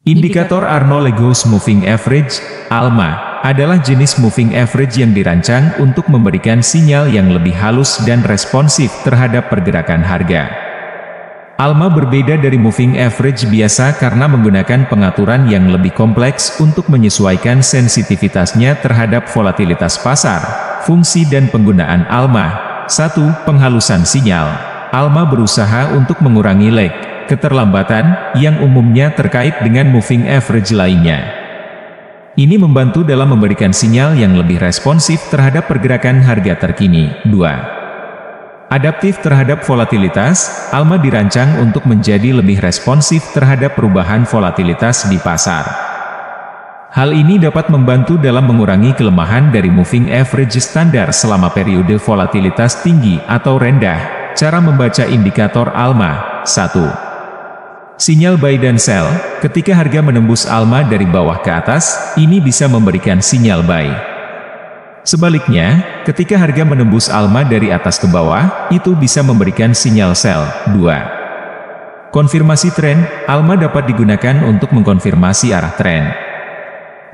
Indikator Arnold-Lagos Moving Average, ALMA, adalah jenis moving average yang dirancang untuk memberikan sinyal yang lebih halus dan responsif terhadap pergerakan harga. ALMA berbeda dari moving average biasa karena menggunakan pengaturan yang lebih kompleks untuk menyesuaikan sensitivitasnya terhadap volatilitas pasar. Fungsi dan penggunaan ALMA. 1. Penghalusan sinyal. ALMA berusaha untuk mengurangi lag, keterlambatan, yang umumnya terkait dengan moving average lainnya. Ini membantu dalam memberikan sinyal yang lebih responsif terhadap pergerakan harga terkini. 2. Adaptif terhadap volatilitas, ALMA dirancang untuk menjadi lebih responsif terhadap perubahan volatilitas di pasar. Hal ini dapat membantu dalam mengurangi kelemahan dari moving average standar selama periode volatilitas tinggi atau rendah. Cara membaca indikator ALMA. 1. Sinyal buy dan sell. Ketika harga menembus ALMA dari bawah ke atas, ini bisa memberikan sinyal buy. Sebaliknya, ketika harga menembus ALMA dari atas ke bawah, itu bisa memberikan sinyal sell. 2. Konfirmasi tren. ALMA dapat digunakan untuk mengkonfirmasi arah tren.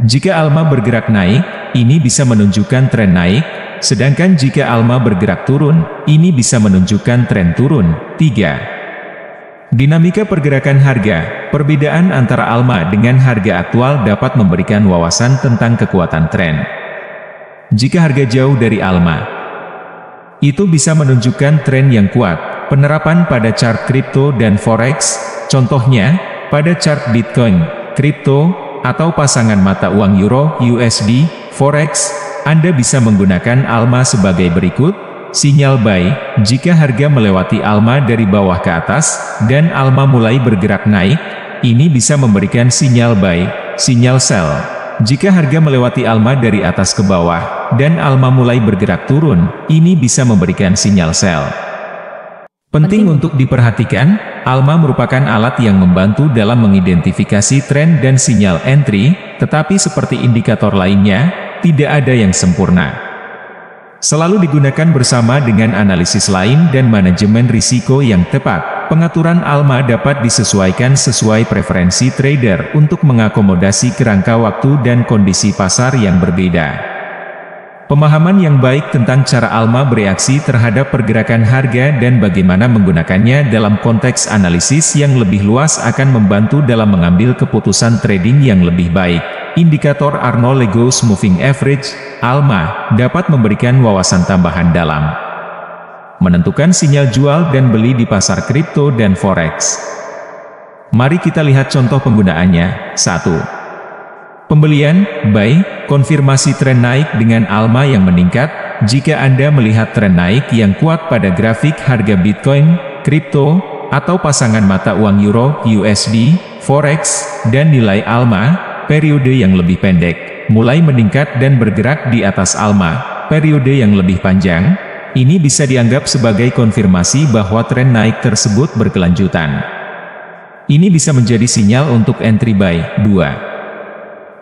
Jika ALMA bergerak naik, ini bisa menunjukkan tren naik, sedangkan jika ALMA bergerak turun, ini bisa menunjukkan tren turun. 3. Dinamika pergerakan harga. Perbedaan antara ALMA dengan harga aktual dapat memberikan wawasan tentang kekuatan tren. Jika harga jauh dari ALMA, itu bisa menunjukkan tren yang kuat. Penerapan pada chart kripto dan forex, contohnya, pada chart Bitcoin, kripto, atau pasangan mata uang Euro, USD, forex, Anda bisa menggunakan ALMA sebagai berikut. Sinyal buy, jika harga melewati ALMA dari bawah ke atas, dan ALMA mulai bergerak naik, ini bisa memberikan sinyal buy. Sinyal sell, jika harga melewati ALMA dari atas ke bawah, dan ALMA mulai bergerak turun, ini bisa memberikan sinyal sell. Penting untuk diperhatikan, ALMA merupakan alat yang membantu dalam mengidentifikasi tren dan sinyal entry, tetapi seperti indikator lainnya, tidak ada yang sempurna. Selalu digunakan bersama dengan analisis lain dan manajemen risiko yang tepat. Pengaturan ALMA dapat disesuaikan sesuai preferensi trader untuk mengakomodasi kerangka waktu dan kondisi pasar yang berbeda. Pemahaman yang baik tentang cara ALMA bereaksi terhadap pergerakan harga dan bagaimana menggunakannya dalam konteks analisis yang lebih luas akan membantu dalam mengambil keputusan trading yang lebih baik. Indikator Arnold-Lagos Moving Average, ALMA, dapat memberikan wawasan tambahan dalam menentukan sinyal jual dan beli di pasar kripto dan forex. Mari kita lihat contoh penggunaannya. 1. Pembelian, buy, konfirmasi tren naik dengan ALMA yang meningkat. Jika Anda melihat tren naik yang kuat pada grafik harga Bitcoin, kripto, atau pasangan mata uang Euro, USD, forex, dan nilai ALMA, periode yang lebih pendek, mulai meningkat dan bergerak di atas ALMA, periode yang lebih panjang, ini bisa dianggap sebagai konfirmasi bahwa tren naik tersebut berkelanjutan. Ini bisa menjadi sinyal untuk entry buy. 2.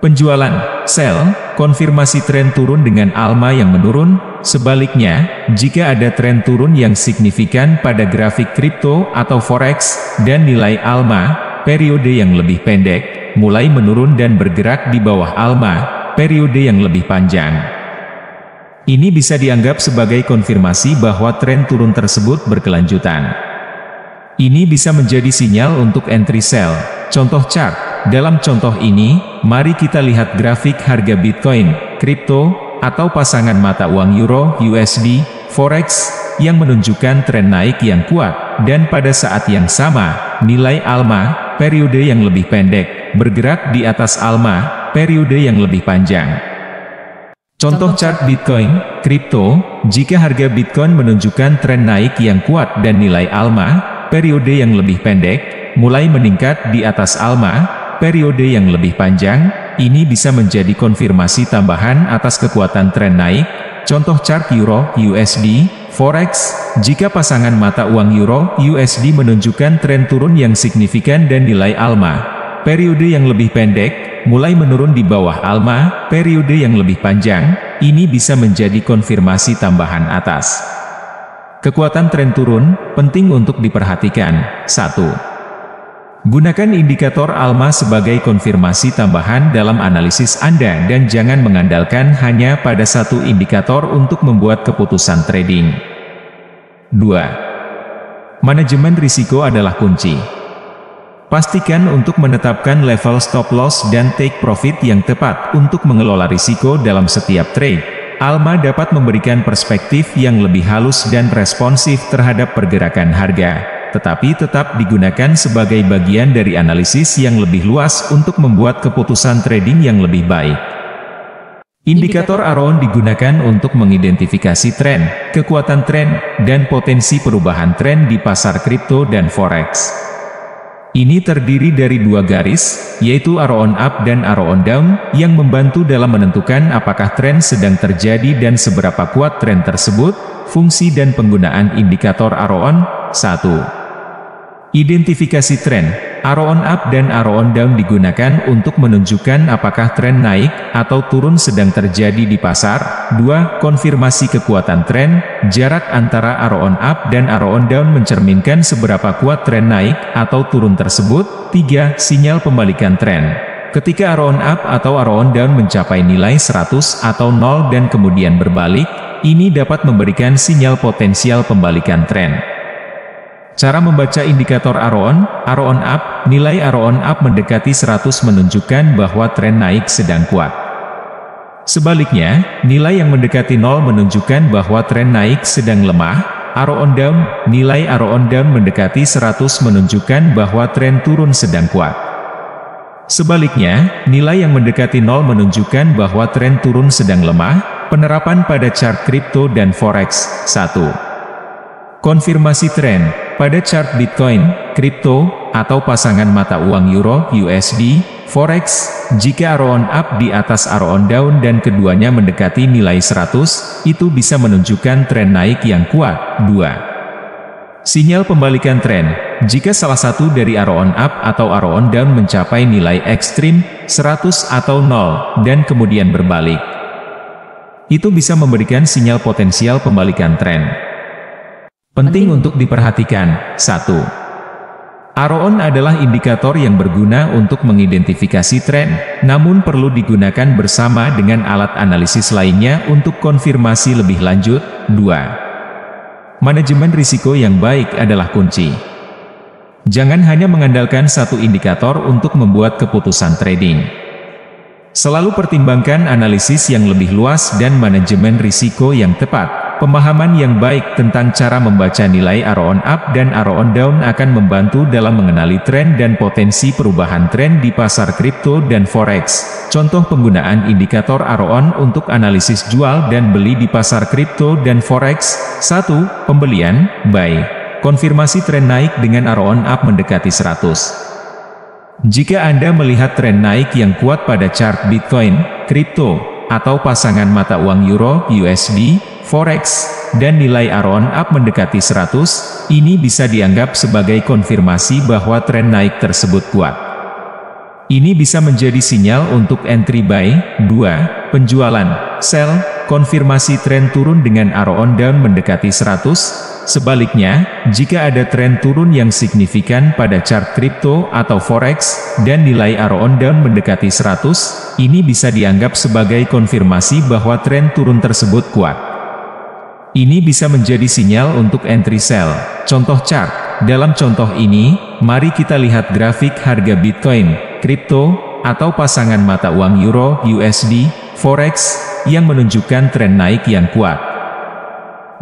Penjualan, sell, konfirmasi tren turun dengan ALMA yang menurun. Sebaliknya, jika ada tren turun yang signifikan pada grafik kripto atau forex, dan nilai ALMA, periode yang lebih pendek, mulai menurun dan bergerak di bawah ALMA, periode yang lebih panjang. Ini bisa dianggap sebagai konfirmasi bahwa tren turun tersebut berkelanjutan. Ini bisa menjadi sinyal untuk entry sell. Contoh chart. Dalam contoh ini, mari kita lihat grafik harga Bitcoin, kripto, atau pasangan mata uang Euro, USD, forex, yang menunjukkan tren naik yang kuat, dan pada saat yang sama, nilai ALMA, periode yang lebih pendek, bergerak di atas ALMA, periode yang lebih panjang. Contoh chart Bitcoin, kripto, jika harga Bitcoin menunjukkan tren naik yang kuat dan nilai ALMA, periode yang lebih pendek, mulai meningkat di atas ALMA, periode yang lebih panjang, ini bisa menjadi konfirmasi tambahan atas kekuatan tren naik. Contoh chart Euro, USD, forex, jika pasangan mata uang Euro, USD menunjukkan tren turun yang signifikan dan nilai ALMA, periode yang lebih pendek, mulai menurun di bawah ALMA, periode yang lebih panjang, ini bisa menjadi konfirmasi tambahan atas kekuatan tren turun. Penting untuk diperhatikan. 1. Gunakan indikator ALMA sebagai konfirmasi tambahan dalam analisis Anda dan jangan mengandalkan hanya pada satu indikator untuk membuat keputusan trading. 2. Manajemen risiko adalah kunci. Pastikan untuk menetapkan level stop loss dan take profit yang tepat untuk mengelola risiko dalam setiap trade. ALMA dapat memberikan perspektif yang lebih halus dan responsif terhadap pergerakan harga, tetapi tetap digunakan sebagai bagian dari analisis yang lebih luas untuk membuat keputusan trading yang lebih baik. Indikator Aroon digunakan untuk mengidentifikasi tren, kekuatan tren, dan potensi perubahan tren di pasar kripto dan forex. Ini terdiri dari dua garis, yaitu Aroon Up dan Aroon Down, yang membantu dalam menentukan apakah tren sedang terjadi dan seberapa kuat tren tersebut. Fungsi dan penggunaan indikator Aroon. 1. Identifikasi tren. Aroon Up dan Aroon Down digunakan untuk menunjukkan apakah tren naik atau turun sedang terjadi di pasar. 2. Konfirmasi kekuatan tren. Jarak antara Aroon Up dan Aroon Down mencerminkan seberapa kuat tren naik atau turun tersebut. 3. Sinyal pembalikan tren. Ketika Aroon Up atau Aroon Down mencapai nilai 100 atau 0 dan kemudian berbalik, ini dapat memberikan sinyal potensial pembalikan tren. Cara membaca indikator Aroon Up, nilai Aroon Up mendekati 100 menunjukkan bahwa tren naik sedang kuat. Sebaliknya, nilai yang mendekati 0 menunjukkan bahwa tren naik sedang lemah. Aroon Down, nilai Aroon Down mendekati 100 menunjukkan bahwa tren turun sedang kuat. Sebaliknya, nilai yang mendekati 0 menunjukkan bahwa tren turun sedang lemah. Penerapan pada chart kripto dan forex. 1. Konfirmasi tren. Pada chart Bitcoin, kripto, atau pasangan mata uang Euro USD, forex, jika Aroon Up di atas Aroon Down dan keduanya mendekati nilai 100, itu bisa menunjukkan tren naik yang kuat. 2. Sinyal pembalikan tren. Jika salah satu dari Aroon Up atau Aroon Down mencapai nilai ekstrim, 100 atau 0, dan kemudian berbalik, itu bisa memberikan sinyal potensial pembalikan tren. Penting untuk diperhatikan. 1. Aroon adalah indikator yang berguna untuk mengidentifikasi tren, namun perlu digunakan bersama dengan alat analisis lainnya untuk konfirmasi lebih lanjut. 2. Manajemen risiko yang baik adalah kunci. Jangan hanya mengandalkan satu indikator untuk membuat keputusan trading. Selalu pertimbangkan analisis yang lebih luas dan manajemen risiko yang tepat. Pemahaman yang baik tentang cara membaca nilai Aroon Up dan Aroon Down akan membantu dalam mengenali tren dan potensi perubahan tren di pasar kripto dan forex. Contoh penggunaan indikator Aroon untuk analisis jual dan beli di pasar kripto dan forex. 1. Pembelian, buy. Konfirmasi tren naik dengan Aroon Up mendekati 100. Jika Anda melihat tren naik yang kuat pada chart Bitcoin, kripto, atau pasangan mata uang Euro USD, forex, dan nilai Aroon Up mendekati 100, ini bisa dianggap sebagai konfirmasi bahwa tren naik tersebut kuat. Ini bisa menjadi sinyal untuk entry buy. 2. Penjualan, sell, konfirmasi tren turun dengan Aroon Down mendekati 100. Sebaliknya, jika ada tren turun yang signifikan pada chart kripto atau forex, dan nilai Aroon Down mendekati 100, ini bisa dianggap sebagai konfirmasi bahwa tren turun tersebut kuat. Ini bisa menjadi sinyal untuk entry sell. Contoh chart. Dalam contoh ini, mari kita lihat grafik harga Bitcoin, kripto, atau pasangan mata uang Euro USD, forex, yang menunjukkan tren naik yang kuat.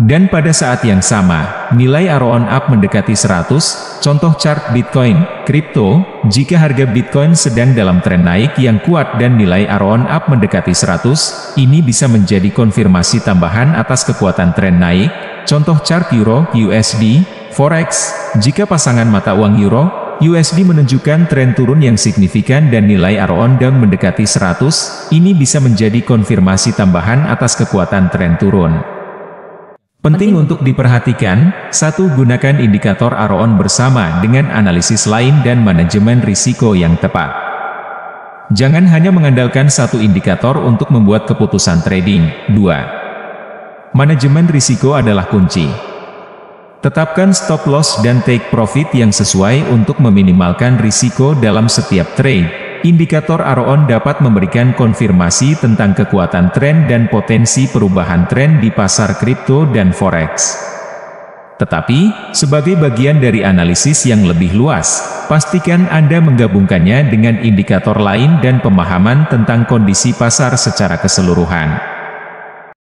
Dan pada saat yang sama, nilai Aroon Up mendekati 100, contoh chart Bitcoin, kripto, jika harga Bitcoin sedang dalam tren naik yang kuat dan nilai Aroon Up mendekati 100, ini bisa menjadi konfirmasi tambahan atas kekuatan tren naik. Contoh chart Euro USD, forex, jika pasangan mata uang Euro USD menunjukkan tren turun yang signifikan dan nilai Aroon Down mendekati 100, ini bisa menjadi konfirmasi tambahan atas kekuatan tren turun. Penting untuk diperhatikan. 1. Gunakan indikator Aroon bersama dengan analisis lain dan manajemen risiko yang tepat. Jangan hanya mengandalkan satu indikator untuk membuat keputusan trading. 2. Manajemen risiko adalah kunci. Tetapkan stop loss dan take profit yang sesuai untuk meminimalkan risiko dalam setiap trade. Indikator RON dapat memberikan konfirmasi tentang kekuatan tren dan potensi perubahan tren di pasar kripto dan forex. Tetapi, sebagai bagian dari analisis yang lebih luas, pastikan Anda menggabungkannya dengan indikator lain dan pemahaman tentang kondisi pasar secara keseluruhan.